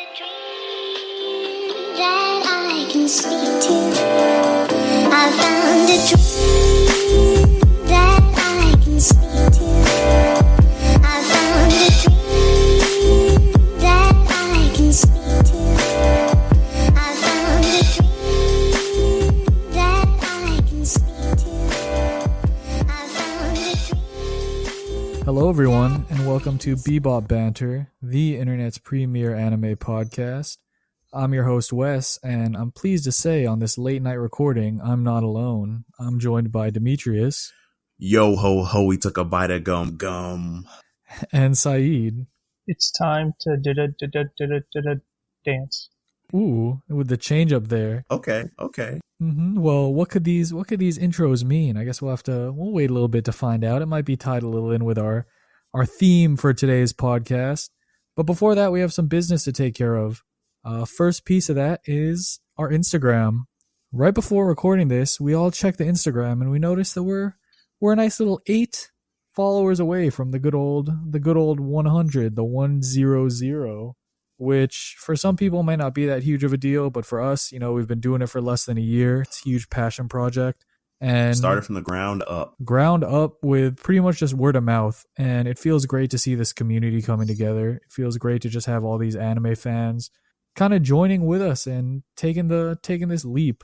That I can speak to. I found a dream that I can speak to. I found a dream that I can speak to. I found a dream that I can speak to. I found a dream. Hello, everyone, and welcome to Bebop Banter, the internet's premier anime podcast. I'm your host, Wes, and I'm pleased to say on this late night recording, I'm not alone. I'm joined by Demetrius. Yo ho ho, we took a bite of gum. And Saeed. It's time to dance. Ooh, with the change up there. Okay. Well, what could these intros mean? I guess we'll wait a little bit to find out. It might be tied a little in with our theme for today's podcast. But before that, we have some business to take care of. First piece of that is our Instagram. Right before recording this, we all checked the Instagram and we noticed that we're a nice little 8 followers away from the good old 100, the 100, which for some people might not be that huge of a deal, but for us, we've been doing it for less than a year. It's a huge passion project and started from the ground up with pretty much just word of mouth. And it feels great to see this community coming together. It feels great to just have all these anime fans kind of joining with us and taking this leap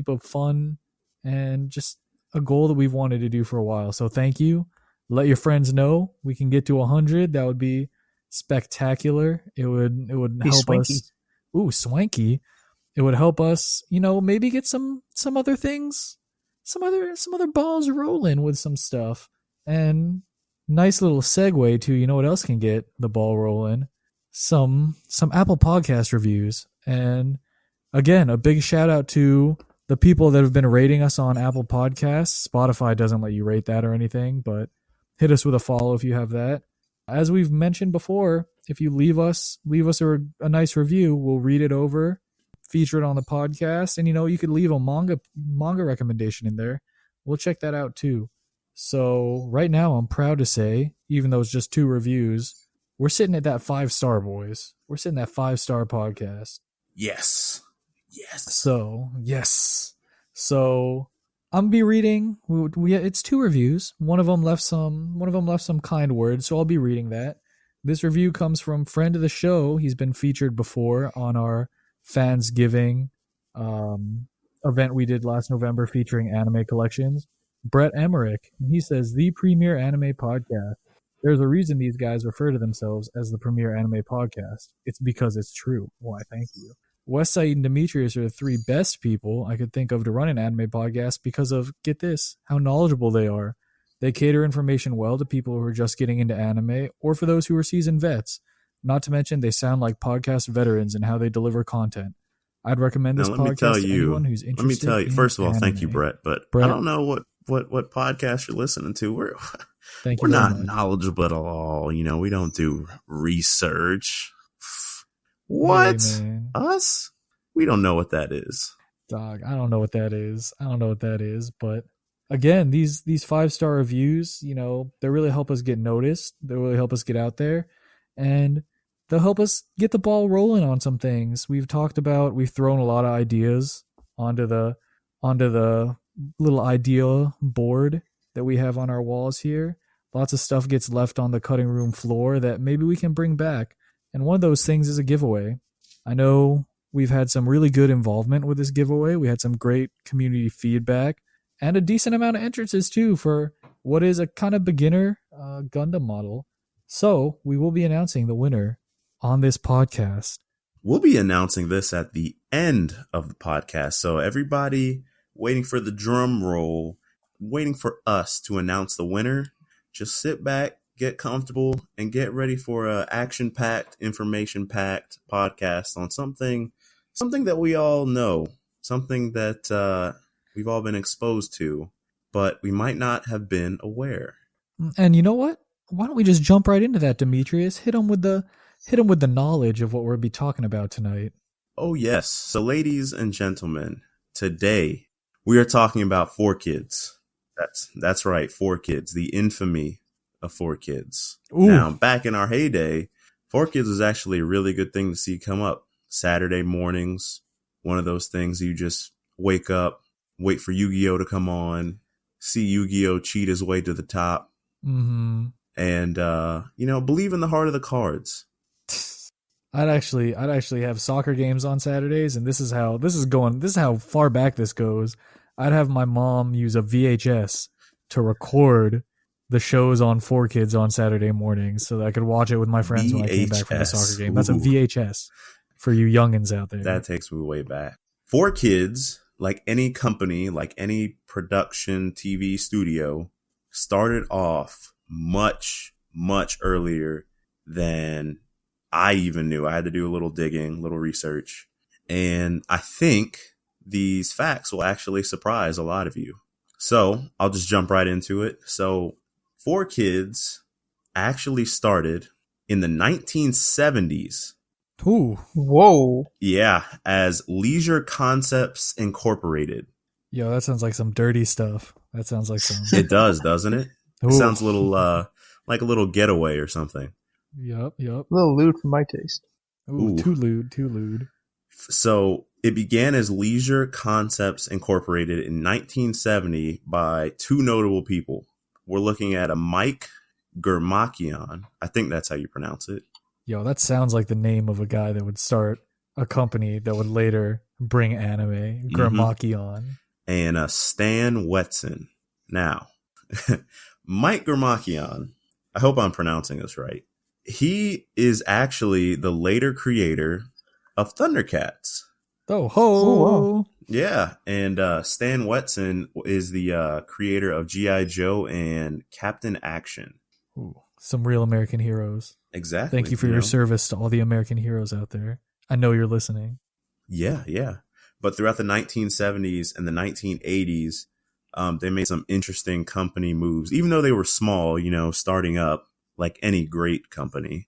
of fun and just a goal that we've wanted to do for a while. So thank you. Let your friends know we can get to 100. That would be spectacular. It would help swanky. us. Ooh, swanky. It would help us, maybe get some other things, some other balls rolling with some stuff. And nice little segue to, what else can get the ball rolling? Some Apple Podcast reviews. And again, a big shout out to the people that have been rating us on Apple Podcasts. Spotify doesn't let you rate that or anything, but hit us with a follow if you have that. As we've mentioned before, if you leave us a nice review, we'll read it over, feature it on the podcast, and you could leave a manga recommendation in there. We'll check that out too. So right now, I'm proud to say, even though it's just 2 reviews, we're sitting at that 5-star, boys. We're sitting at 5-star podcast. Yes. So yes. So I'm gonna be reading. It's 2 reviews. One of them left some kind words, so I'll be reading that. This review comes from friend of the show. He's been featured before on our Fansgiving event we did last November featuring anime collections. Brett Emmerich. And he says, the premier anime podcast. There's a reason these guys refer to themselves as the premier anime podcast. It's because it's true. Why, thank you. Wes, Saeed, and Demetrius are the 3 best people I could think of to run an anime podcast because of, get this, how knowledgeable they are. They cater information well to people who are just getting into anime or for those who are seasoned vets. Not to mention they sound like podcast veterans in how they deliver content. I'd recommend this podcast to anyone who's interested. Let me tell you. First of all, anime. thank you, Brett. But I don't know what podcast you're listening to. We're not knowledgeable at all. We don't do research. What? Hey, us? We don't know what that is. Dog, I don't know what that is. But again, these 5-star reviews, they really help us get noticed. They really help us get out there. And they'll help us get the ball rolling on some things. We've thrown a lot of ideas onto the little idea board that we have on our walls here. Lots of stuff gets left on the cutting room floor that maybe we can bring back. And one of those things is a giveaway. I know we've had some really good involvement with this giveaway. We had some great community feedback and a decent amount of entrances too for what is a kind of beginner Gundam model. So we will be announcing the winner on this podcast. We'll be announcing this at the end of the podcast. So everybody waiting for the drum roll, waiting for us to announce the winner, just sit back, get comfortable, and get ready for a action-packed, information-packed podcast on something that we all know, something that we've all been exposed to, but we might not have been aware. And you know what? Why don't we just jump right into that, Demetrius? Hit him with the knowledge of what we'll be talking about tonight. Oh, yes. So, ladies and gentlemen, today we are talking about 4Kids. That's right, 4Kids, the infamy of 4Kids. Ooh. Now, back in our heyday, Four Kids was actually a really good thing to see come up. Saturday mornings, one of those things you just wake up, wait for Yu-Gi-Oh to come on, see Yu-Gi-Oh cheat his way to the top, Mm-hmm. and believe in the heart of the cards. I'd actually have soccer games on Saturdays, and this is how far back this goes. I'd have my mom use a VHS to record the shows on 4Kids on Saturday mornings so that I could watch it with my friends when I came back from the soccer game. That's a VHS for you youngins out there. That takes me way back. 4Kids, like any company, like any production TV studio, started off much, much earlier than I even knew. I had to do a little digging, a little research. And I think these facts will actually surprise a lot of you. So I'll just jump right into it. So 4Kids actually started in the 1970s. Ooh. Whoa. Yeah, as Leisure Concepts Incorporated. Yo, that sounds like some dirty stuff. That sounds like some. It does, doesn't it? It Ooh. sounds a little like a little getaway or something. Yup. A little lewd for my taste. Ooh, Ooh. too lewd. So it began as Leisure Concepts Incorporated in 1970 by two notable people. We're looking at a Mike Gurmakian. I think that's how you pronounce it. Yo, that sounds like the name of a guy that would start a company that would later bring anime. Gurmakian. And Stan Wetson. Now, Mike Gurmakian, I hope I'm pronouncing this right. He is actually the later creator of Thundercats. Oh, ho! Oh, wow. Yeah, and Stan Wetson is the creator of G.I. Joe and Captain Action. Ooh, some real American heroes. Exactly. Thank you for your service to all the American heroes out there. I know you're listening. Yeah. But throughout the 1970s and the 1980s, they made some interesting company moves, even though they were small, starting up like any great company.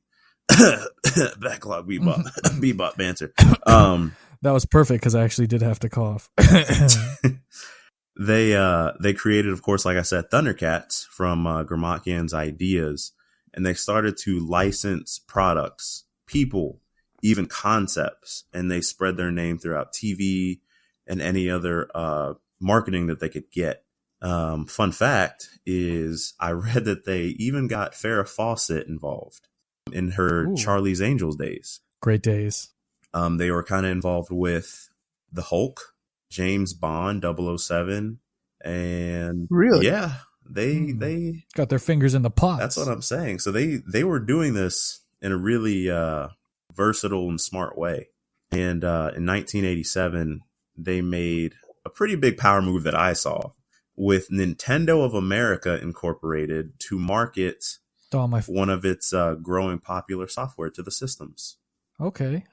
Backlog Bebop, Bebop Banter. That was perfect because I actually did have to cough. They created, of course, like I said, Thundercats from Gurmakian's ideas, and they started to license products, people, even concepts, and they spread their name throughout TV and any other marketing that they could get. Fun fact is I read that they even got Farrah Fawcett involved in her Ooh. Charlie's Angels days. Great days. They were kind of involved with the Hulk, James Bond, 007, and Really? yeah, they got their fingers in the pot. That's what I'm saying. So they were doing this in a really versatile and smart way. And in 1987, they made a pretty big power move that I saw with Nintendo of America Incorporated to market one of its growing popular software to the systems. Okay.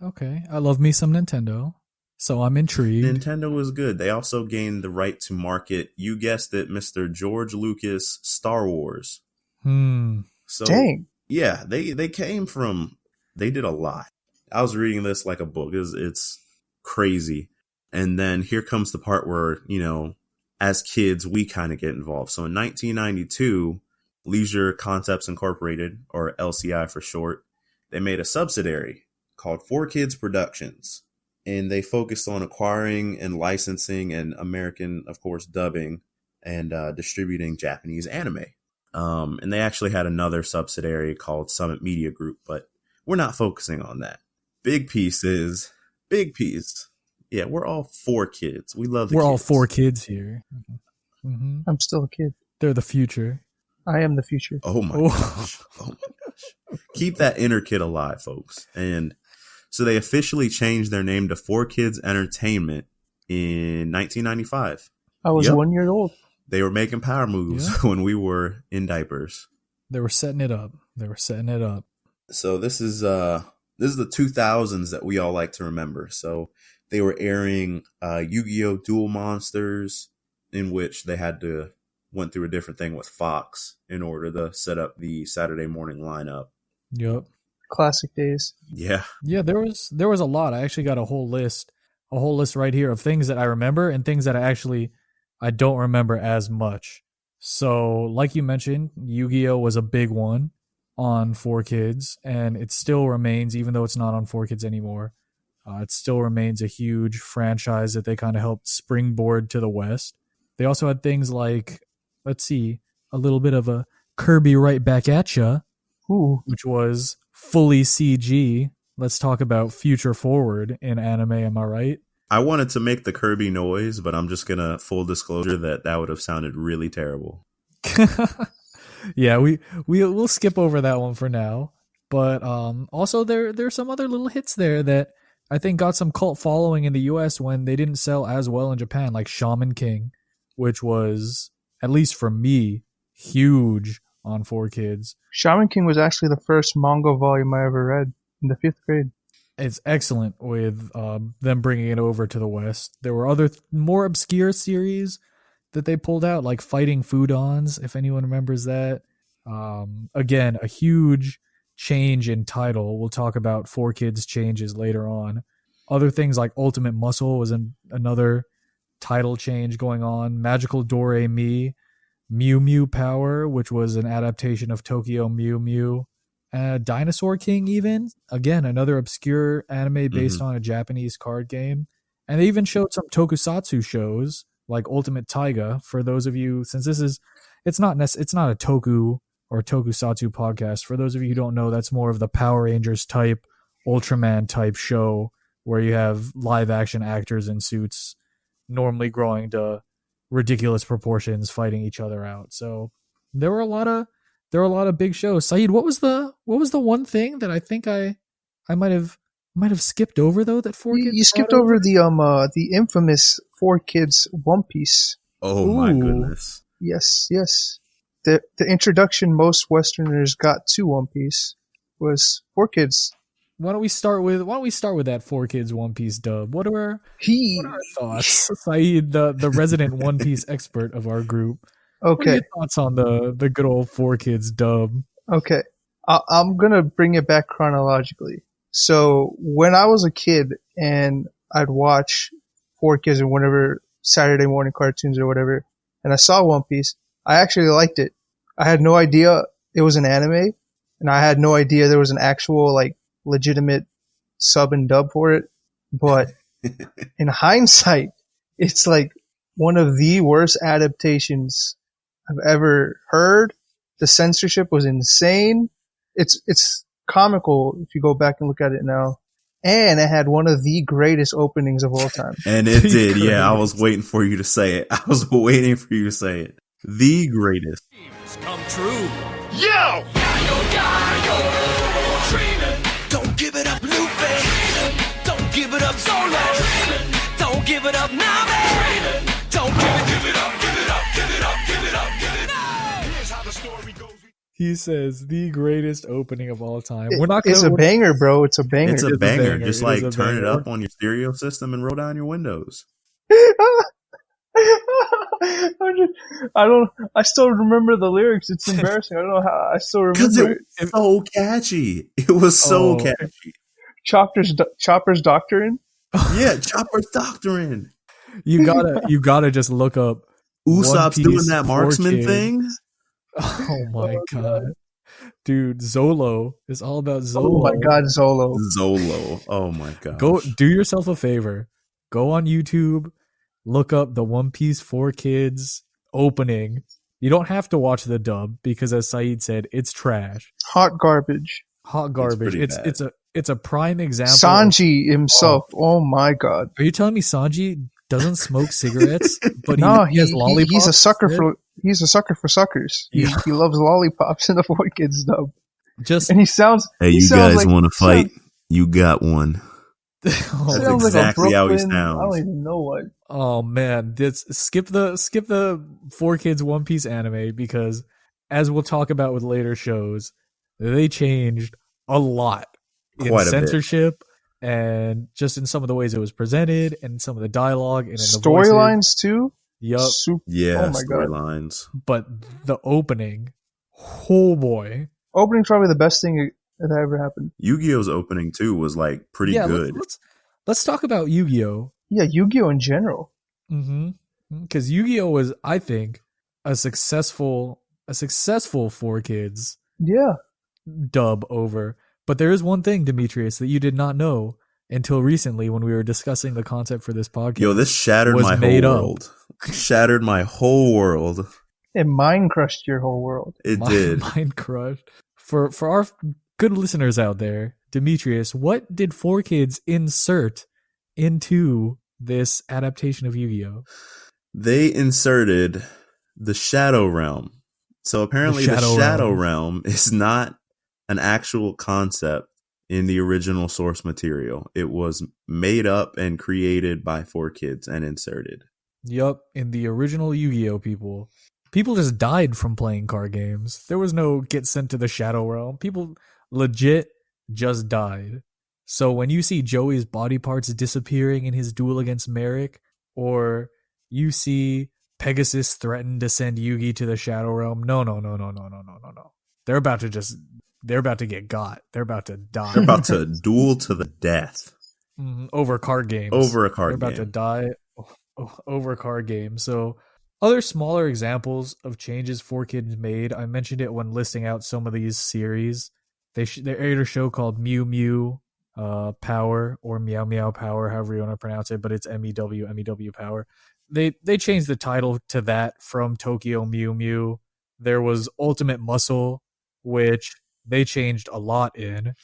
I love me some Nintendo, so I'm intrigued. Nintendo was good. They also gained the right to market, you guessed it, Mr. George Lucas Star Wars. So, dang. Yeah, they did a lot. I was reading this like a book. It's crazy. And then here comes the part where, as kids, we kind of get involved. So in 1992, Leisure Concepts Incorporated, or LCI for short, they made a subsidiary called 4Kids Productions. And they focused on acquiring and licensing and American, of course, dubbing and distributing Japanese anime. And they actually had another subsidiary called Summit Media Group, but we're not focusing on that. Big piece. Yeah, we're all 4Kids. We love the We're kids. all 4Kids here. Mm-hmm. I'm still a kid. They're the future. I am the future. Oh my gosh. Keep that inner kid alive, folks. And so they officially changed their name to 4Kids Entertainment in 1995. I was 1 year old. They were making power moves when we were in diapers. They were setting it up. So this is the 2000s that we all like to remember. So they were airing Yu-Gi-Oh! Duel Monsters, in which they went through a different thing with Fox in order to set up the Saturday morning lineup. Yep. Classic days. Yeah. Yeah, there was a lot. I actually got a whole list right here of things that I remember and things that I don't remember as much. So, like you mentioned, Yu-Gi-Oh was a big one on 4Kids, and it still remains, even though it's not on 4Kids anymore, it still remains a huge franchise that they kind of helped springboard to the West. They also had things like, let's see, a little bit of a Kirby Right Back at Ya, Ooh. which was fully CG. Let's talk about future forward in anime, am I right? I wanted to make the Kirby noise, but I'm just going to full disclosure that would have sounded really terrible. Yeah, we'll skip over that one for now. But also there's some other little hits there that I think got some cult following in the US when they didn't sell as well in Japan, like Shaman King, which was, at least for me, huge on 4Kids. Shaman King was actually the first manga volume I ever read in the 5th grade. It's excellent with them bringing it over to the West. There were other more obscure series that they pulled out, like Fighting Foodons, if anyone remembers that. Again, a huge change in title. We'll talk about 4Kids changes later on. Other things like Ultimate Muscle was another title change going on. Magical Doremi, Mew Mew Power, which was an adaptation of Tokyo Mew Mew. Dinosaur King, even. Again, another obscure anime based on a Japanese card game. And they even showed some tokusatsu shows, like Ultimate Taiga, for those of you, since it's not a toku or tokusatsu podcast. For those of you who don't know, that's more of the Power Rangers type, Ultraman type show where you have live action actors in suits normally growing to ridiculous proportions fighting each other out. So there were a lot of big shows. Saeed, what was the one thing that I think I might have skipped over though that 4Kids You skipped over the infamous 4Kids One Piece. Oh my goodness. Yes. The introduction most Westerners got to One Piece was 4Kids. Why don't we start with that 4Kids One Piece dub? What are our thoughts? Saeed, the resident One Piece expert of our group. Okay. What are your thoughts on the good old 4Kids dub? Okay. I'm gonna bring it back chronologically. So when I was a kid and I'd watch 4Kids and whatever Saturday morning cartoons or whatever, and I saw One Piece, I actually liked it. I had no idea it was an anime, and I had no idea there was an actual like legitimate sub and dub for it. But in hindsight, it's like one of the worst adaptations I've ever heard. The censorship was insane. It's comical if you go back and look at it now. And it had one of the greatest openings of all time. And it did, yeah. I was waiting for you to say it. The greatest. Come true. Yo! Don't give it up, Lupe. Don't give it up, Solo. Don't give it up, Nami. Don't give it up, give it up, give it up, give it up, give it up. Here's how the story goes. He says the greatest opening of all time. It's a banger, bro. It's a banger. It's a banger. Just like It is a turn it banger. up on your stereo system and roll down your windows. I still remember the lyrics. It's embarrassing. I don't know how. I still Because remember it was so catchy. It was so catchy. Chopper's Doctrine. Yeah, Chopper's Doctrine. You gotta just look up One Usopp's Piece doing that marksman 4Kids. thing. Oh my god. Dude, Zolo is all about Zolo. Oh my god, Zolo. Zolo. Oh my god. Go do yourself a favor. Go on YouTube, look up the One Piece 4Kids opening. You don't have to watch the dub because, as Saeed said, it's trash. Hot garbage. Hot garbage. pretty bad. It's a prime example. Sanji himself. Oh my god. Are you telling me Sanji doesn't smoke cigarettes, but No, he has lollipops? he's a sucker for suckers. Yeah. He loves lollipops in the 4Kids dub. Just And he sounds. Hey, he you sounds guys like- want to fight? You got one. oh, That's sounds like a exactly how he Brooklyn- I don't sounds. even know what. oh man, skip the 4Kids One Piece anime because, as we'll talk about with later shows, they changed a lot in Quite a bit. censorship and just in some of the ways it was presented and some of the dialogue and in the voices. Storylines too. Yup. Yeah, Oh my god. storylines. But the opening, oh boy. Opening's probably the best thing that ever happened. Yu-Gi-Oh's opening too was like pretty Yeah, good. let's talk about Yu-Gi-Oh! Yeah, Yu-Gi-Oh in general. Because Yu-Gi-Oh was, I think, a successful 4Kids. Yeah. dub over. But there is one thing, Demetrius, that you did not know until recently when we were discussing the concept for this podcast. Yo, this shattered was my whole made up. world. Shattered my whole world. It mind crushed your whole world. It did. Mind crush. For our good listeners out there, Demetrius, what did 4Kids insert into this adaptation of Yu-Gi-Oh? They inserted the Shadow Realm. So apparently the Shadow Realm is not an actual concept in the original source material. It was made up and created by 4Kids and inserted. Yup, in the original Yu-Gi-Oh, people just died from playing card games. There was no get sent to the Shadow Realm. People legit just died. So when you see Joey's body parts disappearing in his duel against Merrick, or you see Pegasus threaten to send Yugi to the Shadow Realm, no. They're about to get got. They're about to die. They're about to duel to the death. Over card games. Over a card game. They're about to die over a card game. So other smaller examples of changes 4Kids made, I mentioned it when listing out some of these series. They aired a show called Mew Mew Power, or Meow Meow Power, however you want to pronounce it, but it's MEW Power. They changed the title to that from Tokyo Mew Mew. There was Ultimate Muscle, which they changed a lot in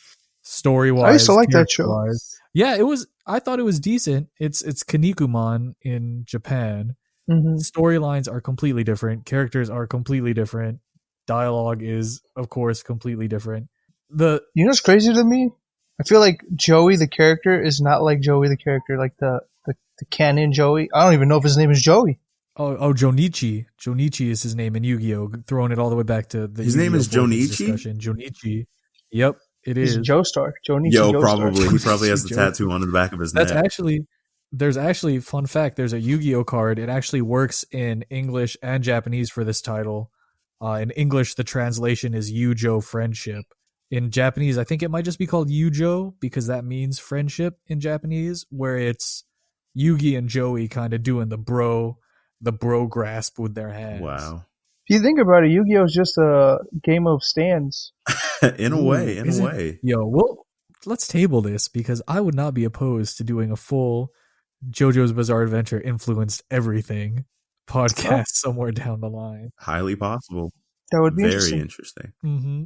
story-wise. I used to like that show. Yeah, I thought it was decent. It's Kinnikuman in Japan. Mm-hmm. Storylines are completely different. Characters are completely different. Dialogue is, of course, completely different. You know what's crazy to me? I feel like Joey the character is not like Joey the character, like the canon Joey. I don't even know if his name is Joey. Oh, Jonichi. Jonichi is his name in Yu-Gi-Oh! Throwing it all the way back to the his Yu-Gi-Oh! name is Jonichi? Jonichi. Yep, it is. He's Joestar. Jonichi Yo, Joestar. probably. He probably has the tattoo on the back of his neck. There's actually, fun fact, there's a Yu-Gi-Oh! Card. It actually works in English and Japanese for this title. In English, the translation is Yujo Friendship. In Japanese, I think it might just be called Yujo, because that means friendship in Japanese, where it's Yugi and Joey kind of doing the bro grasp with their hands. Wow. If you think about it, Yu-Gi-Oh! Is just a game of stands. in a way. Yo, well, let's table this, because I would not be opposed to doing a full JoJo's Bizarre Adventure influenced everything podcast somewhere down the line. Highly possible. That would be very interesting. Mm-hmm.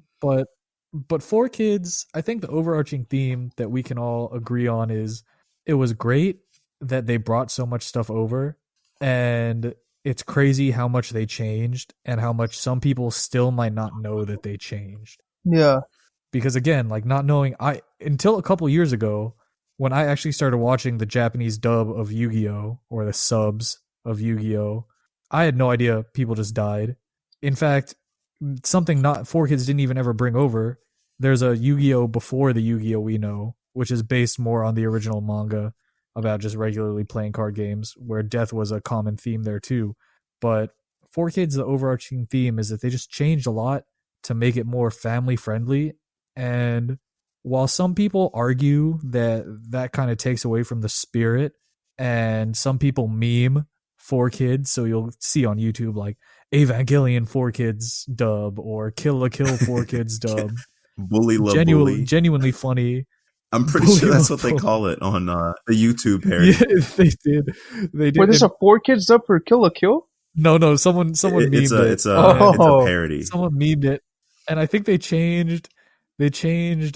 But 4Kids, I think the overarching theme that we can all agree on is it was great that they brought so much stuff over, and it's crazy how much they changed and how much some people still might not know that they changed. Yeah. Because again, like not knowing, until a couple years ago, when I actually started watching the Japanese dub of Yu-Gi-Oh! Or the subs of Yu-Gi-Oh!, I had no idea people just died. In fact, something not 4Kids didn't even ever bring over. There's a Yu-Gi-Oh! Before the Yu-Gi-Oh! We know, which is based more on the original manga about just regularly playing card games, where death was a common theme there too. But 4Kids, the overarching theme is that they just changed a lot to make it more family friendly. And while some people argue that kind of takes away from the spirit, and some people meme 4Kids, so you'll see on YouTube like Evangelion 4Kids dub or Kill la Kill 4Kids dub. Bully love bully. Genuinely funny. I'm pretty sure that's what they call it on the YouTube parody. Yeah, they did. Wait, there's a 4Kids dub for Kill la Kill? No. Someone memed it. It's a parody. Someone memed it, and I think they changed. The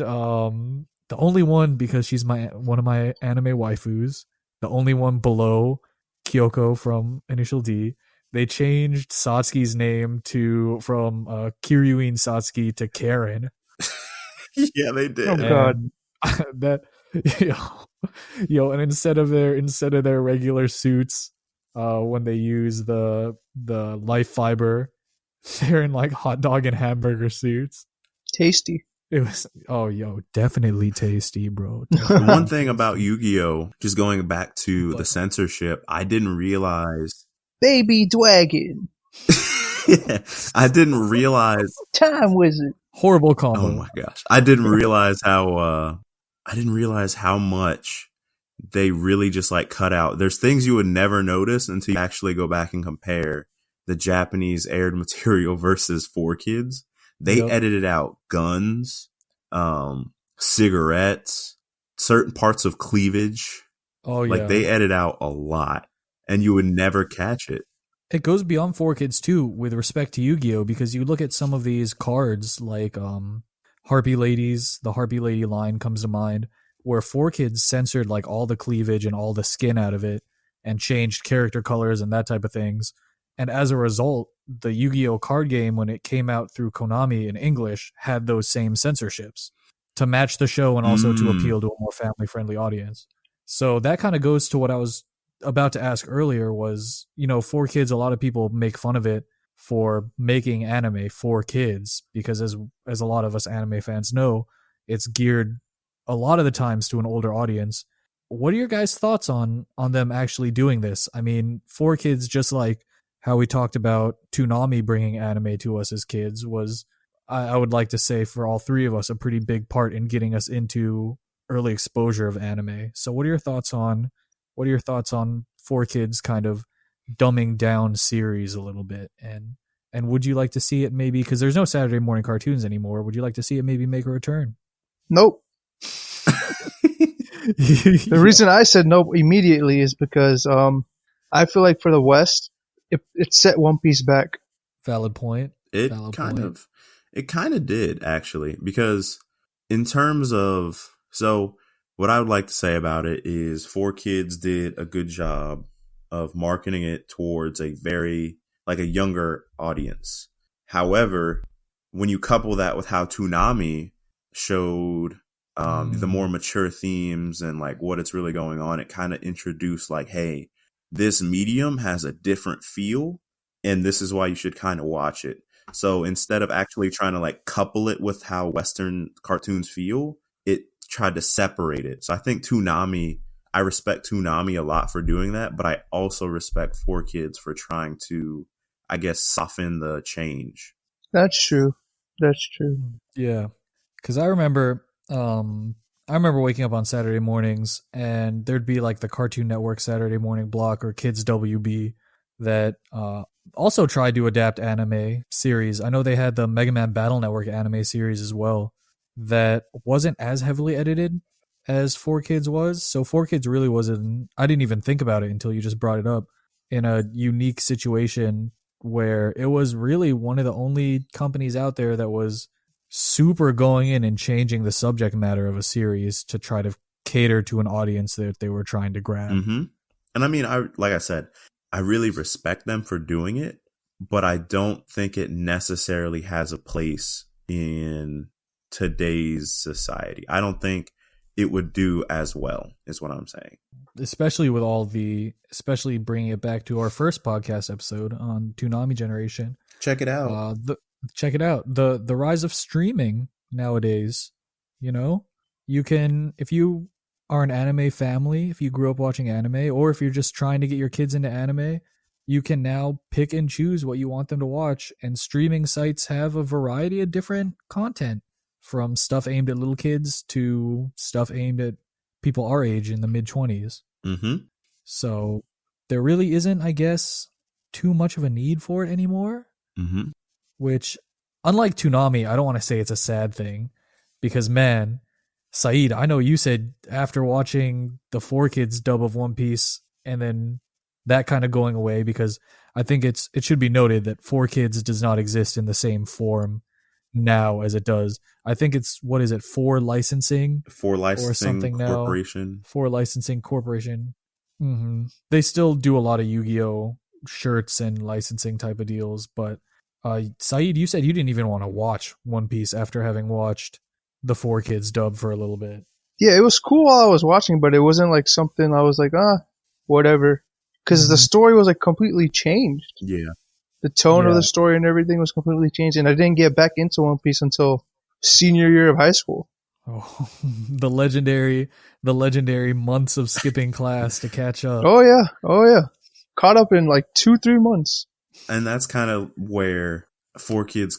only one, because she's one of my anime waifus. The only one below Kyoko from Initial D. They changed Satsuki's name from Kiryuin Satsuki to Karen. Yeah, they did. Oh god. That yo, and instead of their regular suits, when they use the life fiber, they're in like hot dog and hamburger suits. Tasty. It was definitely tasty, bro. The one thing about Yu-Gi-Oh, just going back to the censorship, I didn't realize Baby Dragon. I didn't realize Time Wizard. Horrible combo. Oh my gosh. I didn't realize how much they really just like cut out. There's things you would never notice until you actually go back and compare the Japanese aired material versus 4Kids. They Yep. edited out guns, cigarettes, certain parts of cleavage. Oh Like yeah. they edit out a lot, and you would never catch it. It goes beyond 4Kids too with respect to Yu-Gi-Oh, because you look at some of these cards like Harpy Ladies, the Harpy Lady line comes to mind, where 4Kids censored like all the cleavage and all the skin out of it and changed character colors and that type of things. And as a result, the Yu-Gi-Oh card game, when it came out through Konami in English, had those same censorships to match the show and also to appeal to a more family-friendly audience. So that kind of goes to what I was about to ask earlier was, 4Kids, a lot of people make fun of it for making anime for kids because as a lot of us anime fans know, it's geared a lot of the times to an older audience. What are your guys' thoughts on them actually doing this? I mean, 4Kids, just like how we talked about Toonami bringing anime to us as kids, was, I would like to say, for all three of us, a pretty big part in getting us into early exposure of anime. So what are your thoughts on 4Kids kind of dumbing down series a little bit, and would you like to see it maybe, because there's no Saturday morning cartoons anymore, would you like to see it maybe make a return? Nope. The reason I said nope immediately is because I feel like for the West, it set One Piece back. Valid point. It kind of did, actually, because in terms of, so what I would like to say about it is 4Kids did a good job of marketing it towards a very, like, a younger audience. However, when you couple that with how Toonami showed the more mature themes and like what it's really going on, it kind of introduced like, hey, this medium has a different feel, and this is why you should kind of watch it. So instead of actually trying to like couple it with how Western cartoons feel, it tried to separate it. So I think I respect Toonami a lot for doing that, but I also respect 4Kids for trying to, I guess, soften the change. That's true. Yeah, because I remember waking up on Saturday mornings and there'd be like the Cartoon Network Saturday morning block or Kids WB that also tried to adapt anime series. I know they had the Mega Man Battle Network anime series as well that wasn't as heavily edited as 4Kids was. So 4Kids really wasn't, I didn't even think about it until you just brought it up, in a unique situation where it was really one of the only companies out there that was super going in and changing the subject matter of a series to try to cater to an audience that they were trying to grab. Mm-hmm. And I mean, like I said, I really respect them for doing it, but I don't think it necessarily has a place in today's society. I don't think it would do as well, is what I'm saying. Especially bringing it back to our first podcast episode on Toonami Generation. Check it out. Check it out. The rise of streaming nowadays. You can, if you are an anime family, if you grew up watching anime, or if you're just trying to get your kids into anime, you can now pick and choose what you want them to watch. And streaming sites have a variety of different content, from stuff aimed at little kids to stuff aimed at people our age in the mid-20s. Mm-hmm. So there really isn't, I guess, too much of a need for it anymore. Mm-hmm. Which, unlike Toonami, I don't want to say it's a sad thing, because, man, Saeed, I know you said after watching the 4Kids dub of One Piece and then that kind of going away, because I think it should be noted that 4Kids does not exist in the same form now as it does. I think it's, what is it, 4 Licensing or something Corporation. 4 Licensing Corporation. Mm-hmm. They still do a lot of Yu-Gi-Oh shirts and licensing type of deals, but Saeed, you said you didn't even want to watch One Piece after having watched the 4Kids dub for a little bit. Yeah, it was cool while I was watching, but it wasn't like something I was like, whatever. Because the story was like completely changed. Yeah. The tone of the story and everything was completely changed, and I didn't get back into One Piece until senior year of high school. Oh, the legendary months of skipping class to catch up. Oh yeah. Caught up in like 2-3 months. And that's kind of where 4Kids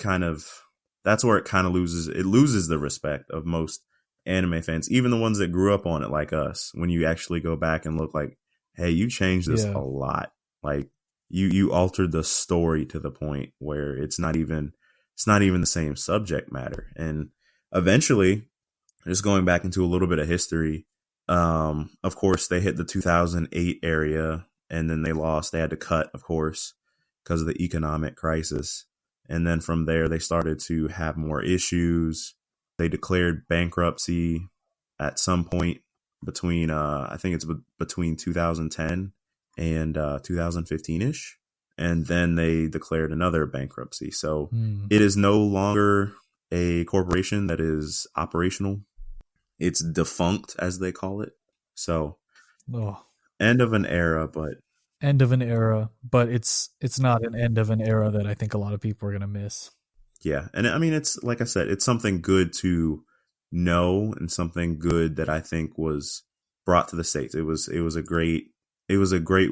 that's where it kind of loses the respect of most anime fans, even the ones that grew up on it like us. When you actually go back and look like, hey, you changed this a lot. Like you altered the story to the point where it's not even it's not even the same subject matter. And eventually, just going back into a little bit of history, of course, they hit the 2008 area, and then they lost. They had to cut, of course, because of the economic crisis. And then from there, they started to have more issues. They declared bankruptcy at some point between, I think it's between 2010 and 2015-ish. And then they declared another bankruptcy. So it is no longer a corporation that is operational. It's defunct, as they call it. So end of an era, but it's not an end of an era that I think a lot of people are going to miss. Yeah. And I mean, it's like I said, it's something good to know and something good that I think was brought to the States. It was a great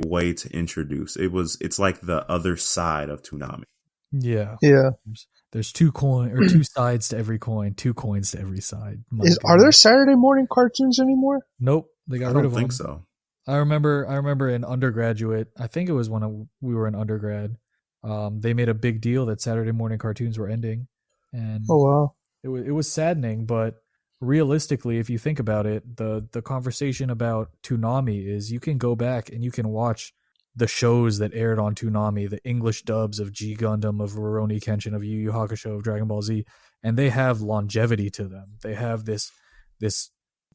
way to introduce. It's like the other side of Toonami. Yeah. Yeah. There's two sides to every coin, 2 coins to every side. Are there Saturday morning cartoons anymore? Nope. They got I rid don't of them. think so. I remember in undergraduate, I think it was when we were in undergrad, they made a big deal that Saturday morning cartoons were ending. And Oh, wow. it was saddening, but realistically, if you think about it, the conversation about Toonami is you can go back and you can watch the shows that aired on Toonami, the English dubs of G Gundam, of Rurouni Kenshin, of Yu Yu Hakusho, of Dragon Ball Z, and they have longevity to them. They have this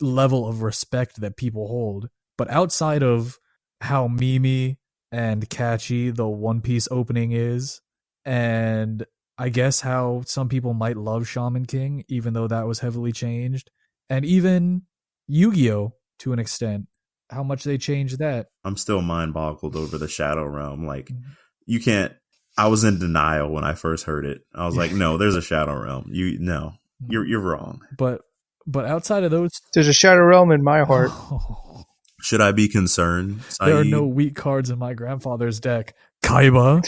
level of respect that people hold. But outside of how memey and catchy the One Piece opening is, and I guess how some people might love Shaman King, even though that was heavily changed, and even Yu-Gi-Oh! To an extent, how much they changed that. I'm still mind boggled over the Shadow Realm. Like, you can't. I was in denial when I first heard it. I was like, no, there's a Shadow Realm. You're wrong. But outside of those, There's a Shadow Realm in my heart. Should I be concerned? there are Saeed? no weak cards in my grandfather's deck. Kaiba.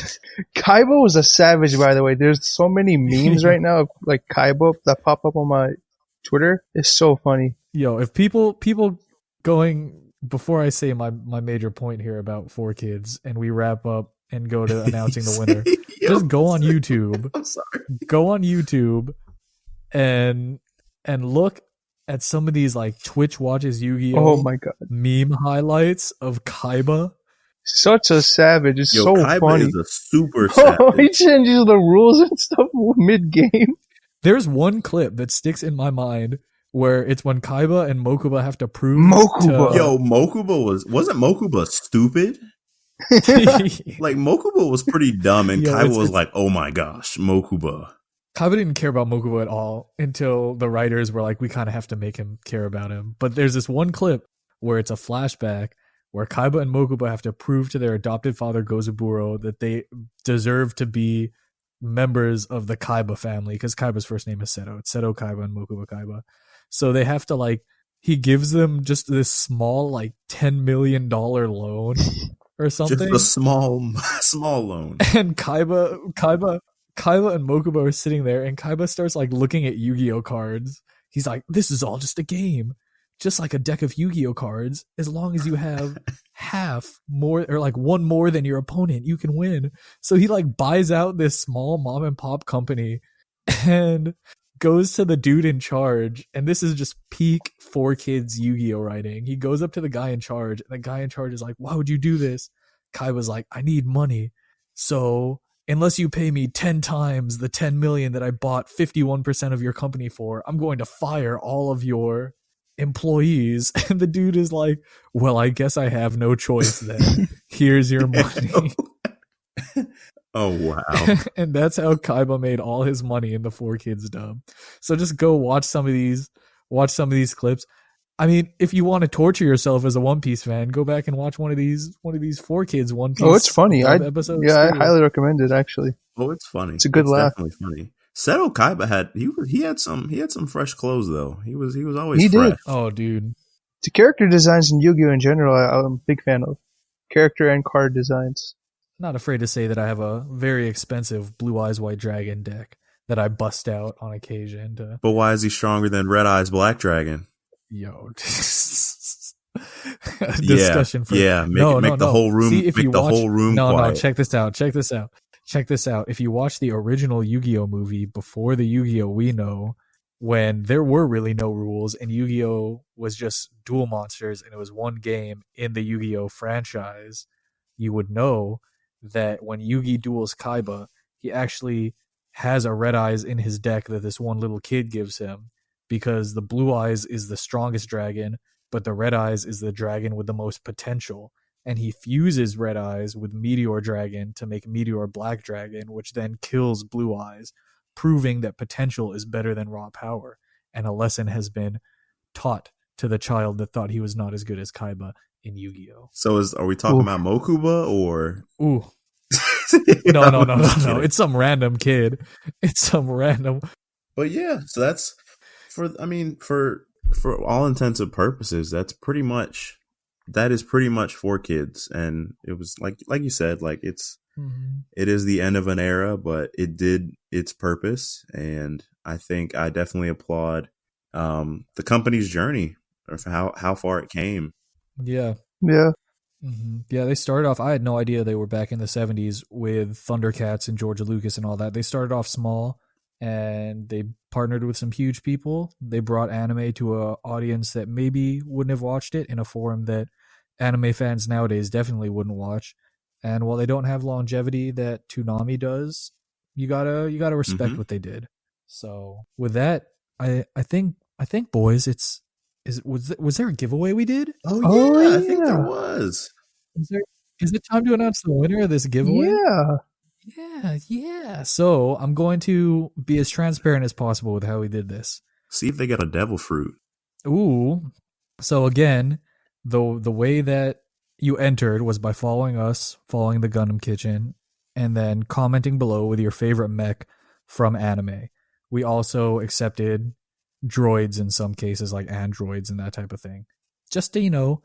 Kaiba was a savage, by the way. There's so many memes right now of like Kaiba that pop up on my Twitter. It's so funny. Yo, if people going, before I say my major point here about 4Kids and we wrap up and go to announcing the winner, just go on YouTube. I'm sorry. Go on YouTube and look at some of these like Twitch watches Yu-Gi-Oh! Oh my god. Meme highlights of Kaiba. Such a savage. It's so Kaiba funny. is a super Oh, he savage. changes the rules and stuff mid-game. There's one clip that sticks in my mind where it's when Kaiba and Mokuba have to prove Mokuba. Yo, Mokuba wasn't Mokuba stupid? Like, Mokuba was pretty dumb, and Yo, Kaiba was it's- like, oh my gosh, Mokuba. Kaiba didn't care about Mokuba at all until the writers were like, we kind of have to make him care about him. But there's this one clip where it's a flashback where Kaiba and Mokuba have to prove to their adopted father Gozaburo that they deserve to be members of the Kaiba family, because Kaiba's first name is Seto. It's Seto Kaiba and Mokuba Kaiba. So they have to, like, he gives them just this small, like, $10 million loan or something. Just a small loan. And Kaiba and Mokuba are sitting there, and Kaiba starts like looking at Yu-Gi-Oh cards. He's like, this is all just a game. Just like a deck of Yu-Gi-Oh cards, as long as you have half more or like one more than your opponent, you can win. So he like buys out this small mom and pop company and goes to the dude in charge. And this is just peak 4Kids Yu-Gi-Oh writing. He goes up to the guy in charge, and the guy in charge is like, why would you do this? Kaiba's like, I need money. So unless you pay me 10 times the 10 million that I bought 51% of your company for, I'm going to fire all of your employees. And the dude is like, well, I guess I have no choice then. Here's your money. Oh, wow. And that's how Kaiba made all his money in the 4Kids dub. So just go watch some of these clips. I mean, if you want to torture yourself as a One Piece fan, go back and watch one of these 4Kids One Piece. Oh, it's funny. Episodes. I too. highly recommend it, actually. Oh, it's funny. It's a good laugh. Definitely funny. Seto Kaiba had some fresh clothes though. He was always He fresh. did. Oh, dude. The character designs in Yu-Gi-Oh! In general, I'm a big fan of. Character and card designs. Not afraid to say that I have a very expensive Blue Eyes White Dragon deck that I bust out on occasion to. But why is he stronger than Red Eyes Black Dragon? Yo, discussion for Make the whole room. See, if make you the watch, whole room quiet. No, check this out. check this out. If you watch the original Yu-Gi-Oh movie before the Yu-Gi-Oh we know, when there were really no rules and Yu-Gi-Oh was just duel monsters and it was one game in the Yu-Gi-Oh franchise, you would know that when Yugi duels Kaiba, he actually has a Red Eyes in his deck that this one little kid gives him, because the Blue Eyes is the strongest dragon, but the Red Eyes is the dragon with the most potential. And he fuses Red Eyes with Meteor Dragon to make Meteor Black Dragon, which then kills Blue Eyes, proving that potential is better than raw power. And a lesson has been taught to the child that thought he was not as good as Kaiba in Yu-Gi-Oh. So are we talking about Mokuba or? Ooh. No. It's some random kid. It's some random. But yeah, so that's for all intents and purposes, that is pretty much for kids. And it was like you said, like it is the end of an era, but it did its purpose. And I think I definitely applaud the company's journey, or how far it came. Yeah. Yeah. Yeah, they started off, I had no idea they were back in the 70s with Thundercats and George Lucas and all that. They started off small and they partnered with some huge people. They brought anime to an audience that maybe wouldn't have watched it in a form that anime fans nowadays definitely wouldn't watch. And while they don't have longevity that Toonami does, you gotta respect what they did. So with that, I think boys, was there a giveaway we did? Oh yeah, I think there was. Is it time to announce the winner of this giveaway? Yeah. So I'm going to be as transparent as possible with how we did this. See if they got a devil fruit. Ooh. So again, the way that you entered was by following us, following the Gundam Kitchen, and then commenting below with your favorite mech from anime. We also accepted droids in some cases, like androids and that type of thing, just to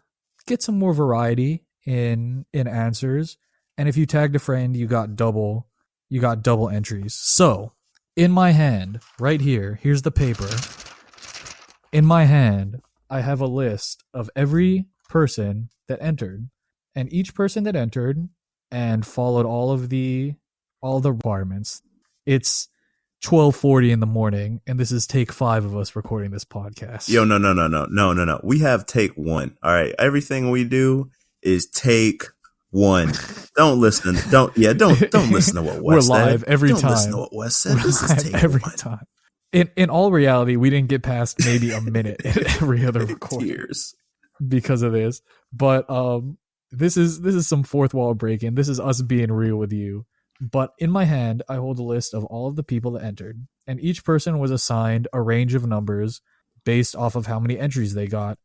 get some more variety in answers. And if you tagged a friend, you got double entries. So in my hand right here's the paper. In my hand I have a list of every person that entered, and each person that entered and followed all the requirements. It's 12:40 in the morning, and this is take 5 of us recording this podcast. Yo, no. We have take 1. All right, everything we do is take 1. Don't listen. Don't listen to what Wes said. We're live every time. Don't listen to what Wes said. This is take every 1. time. In all reality, we didn't get past maybe a minute in every other recording Tears. because of this. But this is some fourth wall breaking. This is us being real with you. But in my hand, I hold a list of all of the people that entered, and each person was assigned a range of numbers based off of how many entries they got,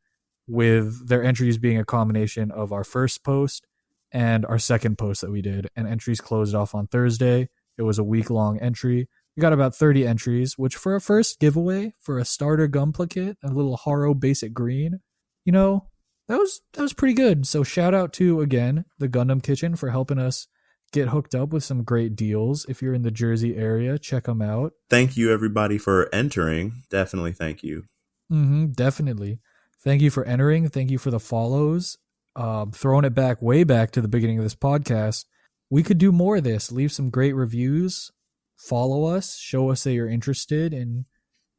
with their entries being a combination of our first post and our second post that we did. And entries closed off on Thursday. It was a week-long entry. We got about 30 entries, which for a first giveaway, for a starter Gunpla, a little Haro basic green, that was pretty good. So shout out to, again, the Gundam Kitchen for helping us get hooked up with some great deals. If you're in the Jersey area, check them out. Thank you, everybody, for entering. Definitely thank you. Definitely. Thank you for entering. Thank you for the follows. Throwing it way back to the beginning of this podcast, we could do more of this. Leave some great reviews. Follow us. Show us that you're interested. And,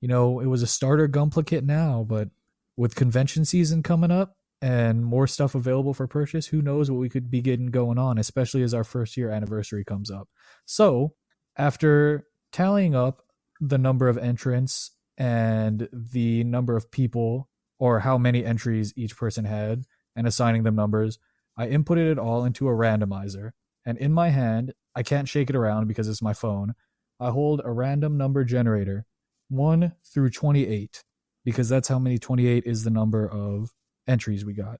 it was a starter Gunpla kit now, but with convention season coming up and more stuff available for purchase, who knows what we could be getting going on, especially as our first year anniversary comes up. So after tallying up the number of entrants and the number of people, or how many entries each person had, and assigning them numbers, I inputted it all into a randomizer. And in my hand, I can't shake it around because it's my phone, I hold a random number generator, 1 through 28, because that's how many 28 is the number of entries we got.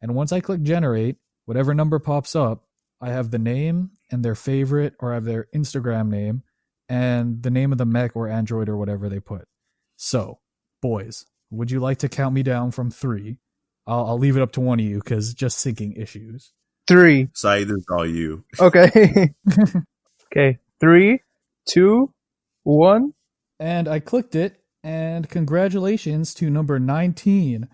And once I click generate, whatever number pops up, I have the name and their favorite, or I have their Instagram name and the name of the mech or android or whatever they put. So, boys, would you like to count me down from 3? I'll leave it up to one of you because just syncing issues. 3. Saeed, this is all you. Okay. Okay. 3, 2, 1. And I clicked it, and congratulations to number 19.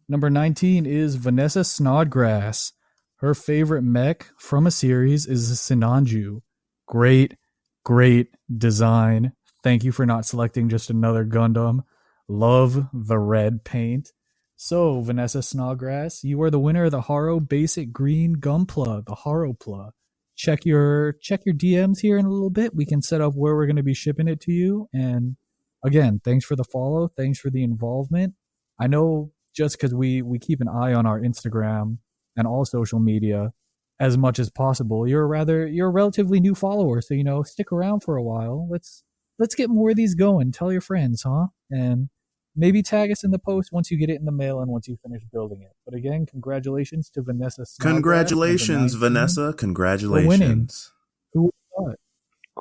Number 19 is Vanessa Snodgrass. Her favorite mech from a series is Sinanju. Great Great design. Thank you for not selecting just another Gundam. Love the red paint. So, Vanessa Snodgrass, you are the winner of the Haro Basic Green Gunpla, the Haropla. Check your DMs here in a little bit. We can set up where we're going to be shipping it to you. And again, thanks for the follow. Thanks for the involvement. I know just because we keep an eye on our Instagram and all social media as much as possible. You're a relatively new follower, so stick around for a while. Let's get more of these going. Tell your friends, huh? And maybe tag us in the post once you get it in the mail and once you finish building it. But again, congratulations to Vanessa Snodgrass. Congratulations, Vanessa. Congratulations. Who would have thought?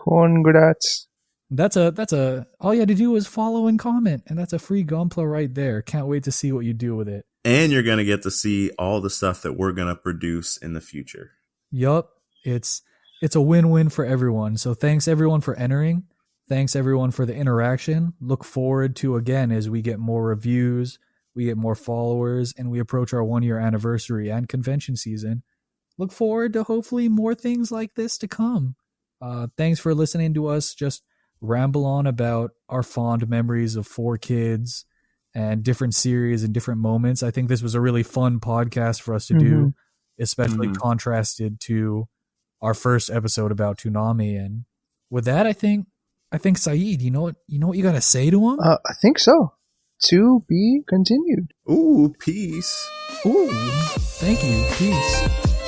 Congrats. That's all you had to do was follow and comment, and that's a free Gunpla right there. Can't wait to see what you do with it. And you're going to get to see all the stuff that we're going to produce in the future. Yup. It's a win-win for everyone. So thanks everyone for entering. Thanks everyone for the interaction. Look forward to, again, as we get more reviews, we get more followers, and we approach our 1-year anniversary and convention season. Look forward to hopefully more things like this to come. Thanks for listening to us just ramble on about our fond memories of 4Kids and different series and different moments. I think this was a really fun podcast for us to do, especially contrasted to our first episode about Toonami. And with that, I think Saeed, you know what you got to say to him? I think so. To be continued. Ooh, peace. Ooh, thank you. Peace.